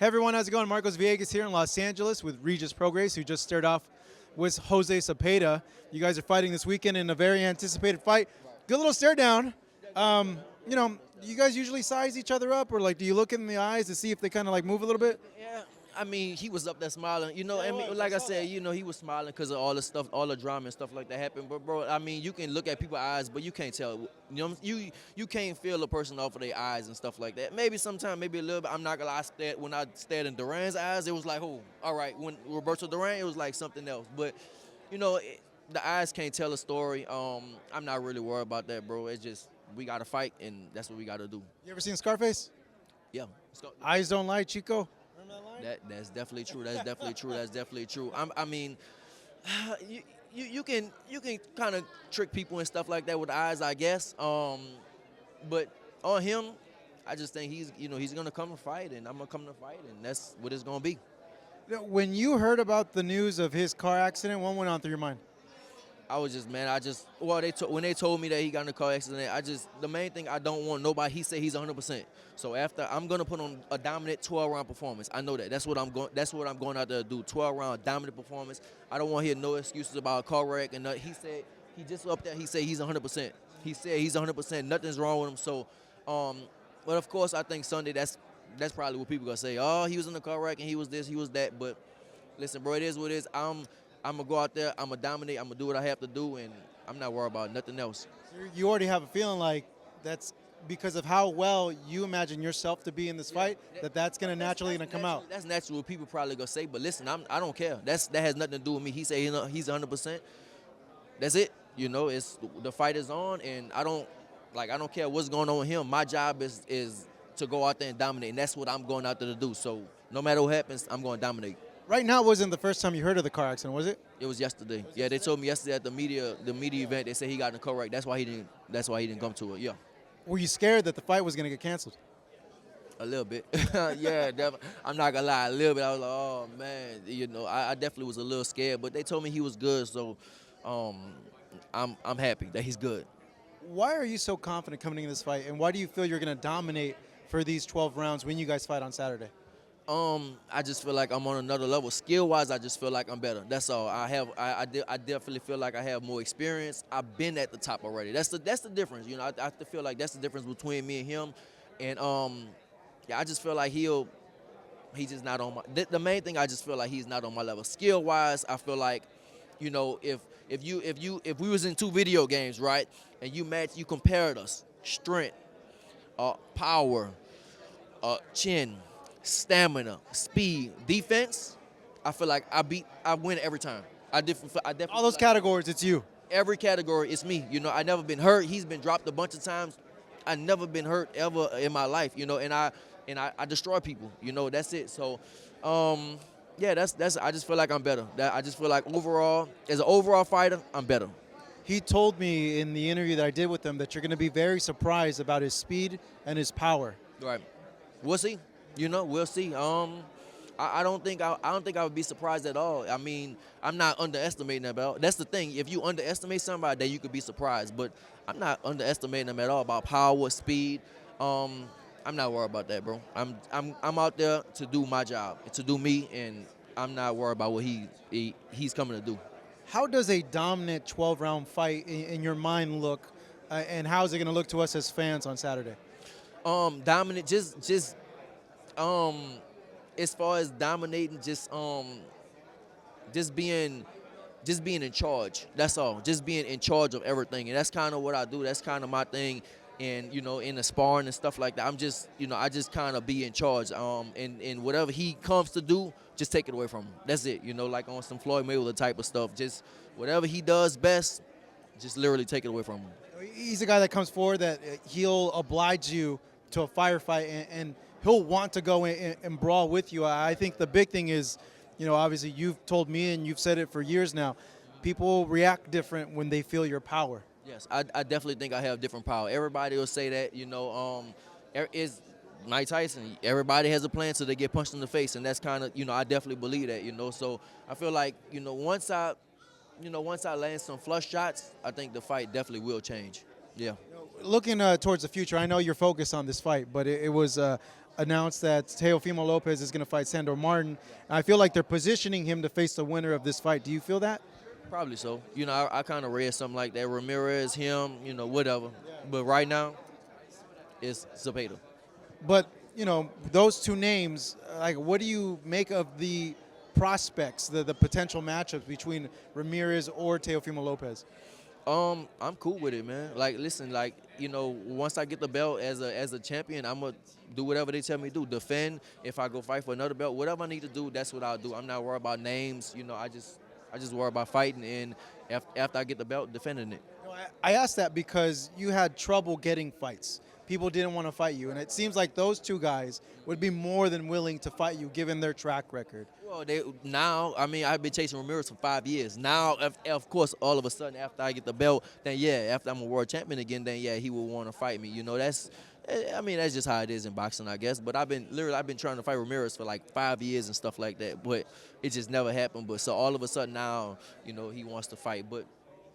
Hey everyone, how's it going? Marcos Villegas here in Los Angeles with Regis Prograis, who just started off with Jose Zepeda. You guys are fighting this weekend in a very anticipated fight. Good little stare down. You know, you guys usually size each other up, or like, do you look in the eyes to see if they kind of like move a little bit? Yeah, I mean, he was up there smiling. Like I said, he was smiling because of all the stuff, all the drama and stuff like that happened. But bro, I mean, you can look at people's eyes, but you can't tell. You can't feel a person off of their eyes and stuff like that. Maybe sometimes, maybe a little bit. I'm not gonna lie. When I stared in Duran's eyes, it was like, oh, all right. When Roberto Duran, it was like something else. But the eyes can't tell a story. I'm not really worried about that, bro. It's just we gotta fight, and that's what we gotta do. You ever seen Scarface? Yeah. Eyes don't lie, Chico. That's definitely true. That's definitely true. That's definitely true. I mean, you can kind of trick people and stuff like that with the eyes, I guess. But on him, I just think he's gonna come and fight, and I'm gonna come to fight, and that's what it's gonna be. When you heard about the news of his car accident, what went on through your mind? I was just, man, when they told me that he got in a car accident, the main thing, I don't want nobody, he said he's 100%. So after, I'm going to put on a dominant 12-round performance. I know that. That's what I'm going out there to do, 12-round dominant performance. I don't want to hear no excuses about a car wreck. And he said, he just up there, he said he's 100%. He said he's 100%, nothing's wrong with him. So, but of course, I think Sunday, that's probably what people going to say. Oh, he was in a car wreck and he was this, he was that. But listen, bro, it is what it is. I'm going to go out there, I'm going to dominate, I'm going to do what I have to do, and I'm not worried about nothing else. You already have a feeling like that's because of how well you imagine yourself to be in this fight, that's going to naturally come out. That's natural what people probably going to say, but listen, I don't care. That has nothing to do with me. He said he's 100%. That's it. It's the fight is on, and I don't care what's going on with him. My job is to go out there and dominate, and that's what I'm going out there to do. So no matter what happens, I'm going to dominate. Right now wasn't the first time you heard of the car accident, was it? It was yesterday. Yeah, they told me yesterday at the media event. They said he got in a car wreck. That's why he didn't come to it. Yeah. Were you scared that the fight was going to get canceled? A little bit. Yeah, definitely. I'm not gonna lie. A little bit. I was like, oh man, I definitely was a little scared. But they told me he was good, so I'm happy that he's good. Why are you so confident coming into this fight, and why do you feel you're going to dominate for these 12 rounds when you guys fight on Saturday? I just feel like I'm on another level. Skill-wise, I just feel like I'm better. That's all. I definitely feel like I have more experience. I've been at the top already. That's the difference. I feel like that's the difference between me and him. And I just feel like he's just not on my. The main thing, I just feel like he's not on my level. Skill-wise, I feel like, if we was in two video games, right, and you compared us, strength, power, chin, stamina, speed, defense, I feel like I win every time. I definitely all those categories, it's you. Every category, it's me. I never been hurt. He's been dropped a bunch of times. I never been hurt ever in my life. And I destroy people. That's it. So, yeah, that's. I just feel like I'm better. I just feel like overall, as an overall fighter, I'm better. He told me in the interview that I did with him that you're going to be very surprised about his speed and his power. Right. We'll see. We'll see. I don't think I would be surprised at all. I mean, I'm not underestimating them at all. That's the thing. If you underestimate somebody, then you could be surprised. But I'm not underestimating them at all about power, speed. I'm not worried about that, bro. I'm out there to do my job, to do me, and I'm not worried about what he's coming to do. How does a dominant 12-round fight in your mind look, and how is it going to look to us as fans on Saturday? Dominant, just. As far as dominating, just being in charge. That's all. Just being in charge of everything, and that's kind of what I do. That's kind of my thing. And in the sparring and stuff like that, I'm just I just kind of be in charge. And whatever he comes to do, just take it away from him. That's it. Like on some Floyd Mayweather type of stuff. Just whatever he does best, just literally take it away from him. He's a guy that comes forward that he'll oblige you to a firefight and he'll want to go in and brawl with you. I think the big thing is, obviously you've told me and you've said it for years now, people react different when they feel your power. Yes, I definitely think I have different power. Everybody will say that, is Mike Tyson. Everybody has a plan till they get punched in the face, and that's kind of, I definitely believe that, So I feel like, once I land some flush shots, I think the fight definitely will change. Yeah. Looking towards the future, I know you're focused on this fight, but it was announced that Teofimo Lopez is going to fight Sandor Martin. I feel like they're positioning him to face the winner of this fight. Do you feel that? Probably so. I kind of read something like that. Ramirez, him, whatever. But right now, it's Zepeda. But those two names, like, what do you make of the prospects, the potential matchups between Ramirez or Teofimo Lopez? I'm cool with it, man. Like, listen, like, once I get the belt as a champion, I'm gonna do whatever they tell me to do. Defend. If I go fight for another belt, whatever I need to do, that's what I'll do. I'm not worried about names. I just worry about fighting, and after I get the belt, defending it. I asked that because you had trouble getting fights. People didn't want to fight you, and it seems like those two guys would be more than willing to fight you given their track record. Well, I've been chasing Ramirez for 5 years. Now, of course, all of a sudden, after I get the belt, then yeah, after I'm a world champion again, then yeah, he will want to fight me. That's just how it is in boxing, I guess. But I've been trying to fight Ramirez for like 5 years and stuff like that, but it just never happened. But so all of a sudden now, he wants to fight. But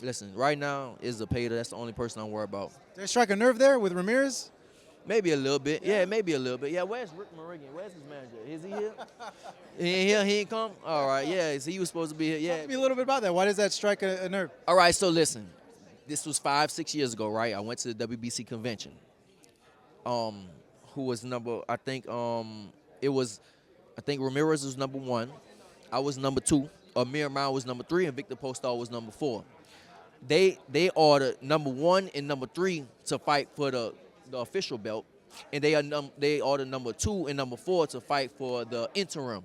listen, right now is Zepeda. That's the only person I'm worried about. Did I strike a nerve there with Ramirez? Maybe a little bit. Yeah, maybe a little bit. Yeah, where's Rick Morrigan? Where's his manager? Is he here? He ain't here? He ain't come? All right, yeah. So he was supposed to be here. Yeah. Talk to me a little bit about that. Why does that strike a nerve? All right, so listen. This was 5-6 years ago, right? I went to the WBC convention. Who was I think Ramirez was number 1. I was number 2. Amir Mao was number 3, and Victor Postal was number 4. They ordered number 1 and number 3 to fight for the official belt, and they ordered number 2 and number 4 to fight for the interim.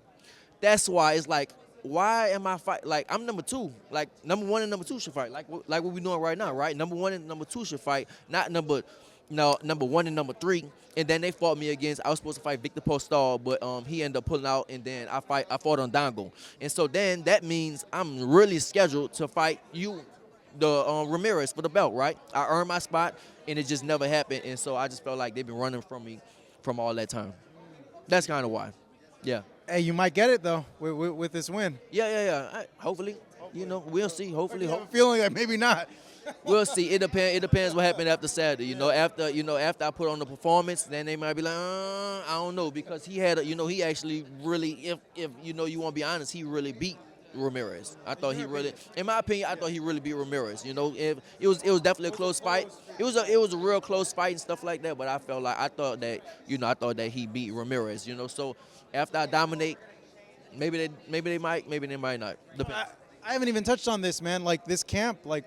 That's why it's like, why am I fight? Like, I'm number 2. Like, number 1 and number 2 should fight. Like what we're doing right now, right? Number 1 and number 2 should fight, not number 1 and number 3. And then they fought me against. I was supposed to fight Victor Postal, but he ended up pulling out, and then I fought on Dango. And so then that means I'm really scheduled to fight you, the Ramirez, for the belt, right? I earned my spot, and it just never happened. And so I just felt like they've been running from me from all that time. That's kind of why. Yeah. Hey, you might get it though with this win. Yeah. Hopefully, we'll see. Hopefully, I have a feeling that maybe not. we'll see. It depends what happened after Saturday. After I put on the performance, then they might be like, I don't know, because he had he actually really, if you want to be honest, he really beat Ramirez. I thought he really, in my opinion, I thought he really beat Ramirez. If it was definitely a close fight. It was a real close fight and stuff like that. But I thought that he beat Ramirez. So after I dominate, maybe they might not. Depends. I haven't even touched on this, man. Like, this camp, like,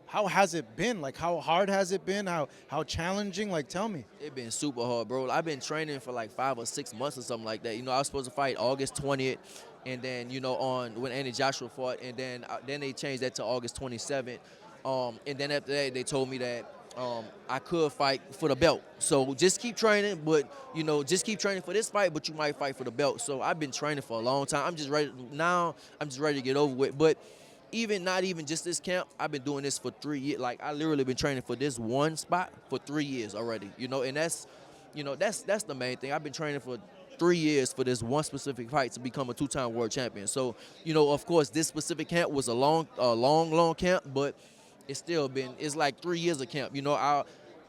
how has it been? Like, how hard has it been? How challenging? Like, tell me. It's been super hard, bro. I've been training for like 5 or 6 months or something like that. I was supposed to fight August 20th, and then on when Andy Joshua fought, and then they changed that to August 27th. And then after that, they told me that I could fight for the belt. So just keep training, but just keep training for this fight, but you might fight for the belt. So I've been training for a long time. I'm just ready to get over with. But not even just this camp, I've been doing this for 3 years. Like, I literally been training for this one spot for 3 years already. And that's the main thing. I've been training for 3 years for this one specific fight to become a 2-time world champion. So, of course, this specific camp was a long camp, but it's like 3 years of camp.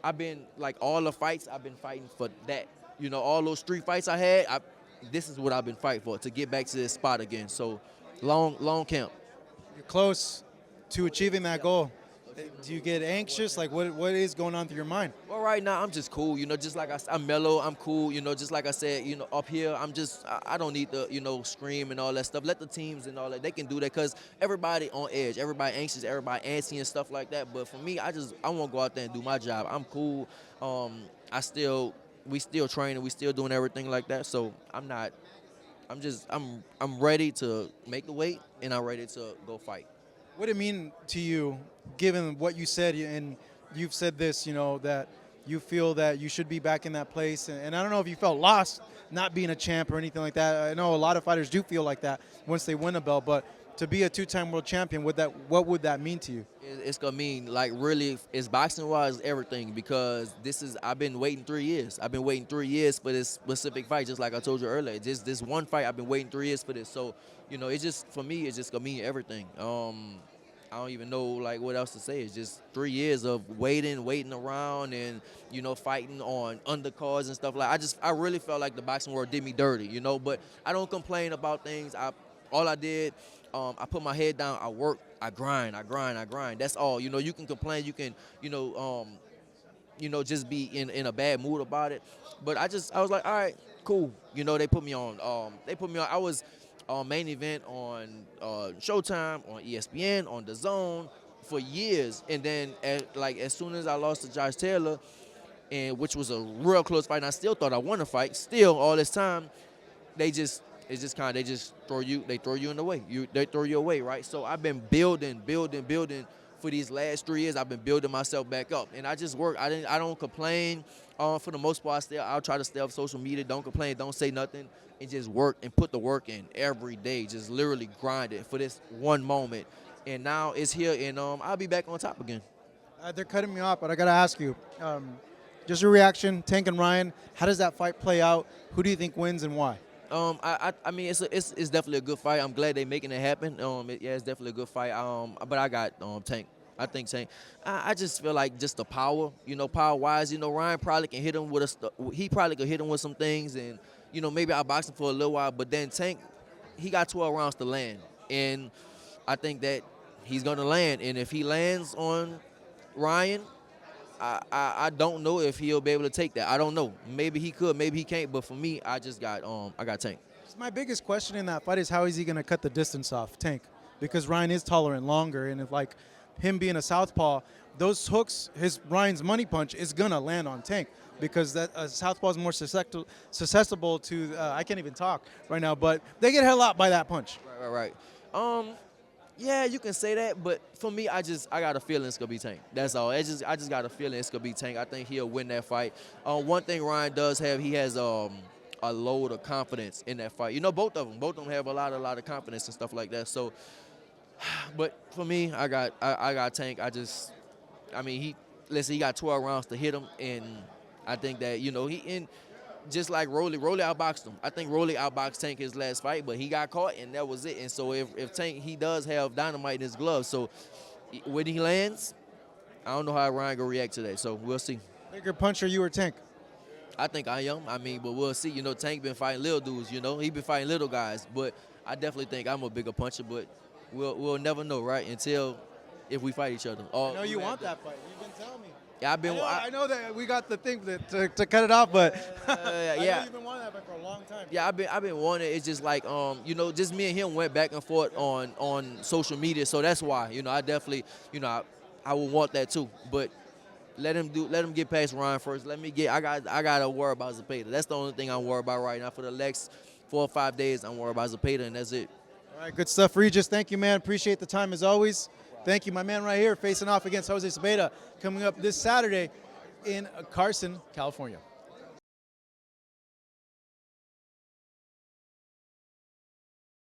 I've been, like, all the fights I've been fighting for that. All those street fights I had, this is what I've been fighting for, to get back to this spot again. So, long camp. You're close to achieving that goal. Do you get anxious? Like, what is going on through your mind? Well, right now, I'm just cool. Just like I'm mellow, I'm cool. Just like I said, up here, I don't need to, scream and all that stuff. Let the teams and all that, they can do that, because everybody on edge, everybody anxious, everybody antsy and stuff like that. But for me, I want to go out there and do my job. I'm cool. We still training, we still doing everything like that. So I'm ready to make the weight, and I'm ready to go fight. What did it mean to you, given what you said, and you've said this, that you feel that you should be back in that place, and I don't know if you felt lost not being a champ or anything like that. I know a lot of fighters do feel like that once they win a belt, but to be a 2-time world champion, what would that mean to you? It's gonna mean, like, really, it's boxing-wise, everything, because I've been waiting 3 years. I've been waiting 3 years for this specific fight, just like I told you earlier. Just this one fight, I've been waiting 3 years for this. So, for me, it's just gonna mean everything. I don't even know like what else to say. It's just 3 years of waiting around, and fighting on undercards and stuff like. I really felt like the boxing world did me dirty, But I don't complain about things. All I did, I put my head down. I work. I grind. That's all. You can complain. You can, just be in a bad mood about it. But I was like, all right, cool. They put me on. I was on main event on Showtime, on ESPN, on DAZN for years. And then as soon as I lost to Josh Taylor, and which was a real close fight, and I still thought I won the fight. Still, all this time, they just throw you in the way. They throw you away, right? So I've been building for these last 3 years. I've been building myself back up, and I just work. I don't complain. For the most part, I'll try to stay off social media. Don't complain. Don't say nothing, and just work and put the work in every day. Just literally grind it for this one moment, and now it's here, and I'll be back on top again. They're cutting me off, but I gotta ask you, just your reaction, Tank and Ryan. How does that fight play out? Who do you think wins and why? I mean, it's definitely a good fight. I'm glad they're making it happen. It's definitely a good fight. But I got Tank. I think Tank. I just feel like just the power, power-wise. Ryan probably can hit him he probably could hit him with some things, and maybe I'll box him for a little while. But then Tank, he got 12 rounds to land, and I think that he's gonna land. And if he lands on Ryan, I don't know if he'll be able to take that. I don't know. Maybe he could, maybe he can't. But for me, I got Tank. My biggest question in that fight is how is he going to cut the distance off Tank? Because Ryan is taller and longer, and if like him being a southpaw, those hooks, Ryan's money punch is going to land on Tank because that southpaw is more susceptible to. I can't even talk right now, but they get hit a lot by that punch. Right. Yeah, you can say that, but for me, I got a feeling it's gonna be Tank. That's all. I just got a feeling it's gonna be Tank. I think he'll win that fight. One thing Ryan does have, he has a load of confidence in that fight. Both of them have a lot of confidence and stuff like that. So, but for me, I got Tank. He got 12 rounds to hit him, and I think that just like Rolly outboxed him. I think Rolly outboxed Tank his last fight, but he got caught, and that was it. And so if Tank, he does have Dynamite in his glove. So when he lands, I don't know how Ryan going to react to that. So we'll see. Bigger puncher, you or Tank? I think I am. But we'll see. Tank been fighting little dudes, He been fighting little guys. But I definitely think I'm a bigger puncher, but we'll never know, right, until if we fight each other. I know you want that fight. You've been telling me. Yeah, I know that we got the thing to cut it off, but yeah. I know you've been wanting that fight for a long time. Yeah, I've been wanting it. It's just like just me and him went back and forth on social media, so that's why. I definitely I would want that too. But let him get past Ryan first. I gotta worry about Zepeda. That's the only thing I'm worried about right now. For the next 4 or 5 days, I'm worried about Zepeda, and that's it. All right, good stuff, Regis. Thank you, man. Appreciate the time as always. Thank you, my man right here, facing off against Jose Zepeda, coming up this Saturday in Carson, California.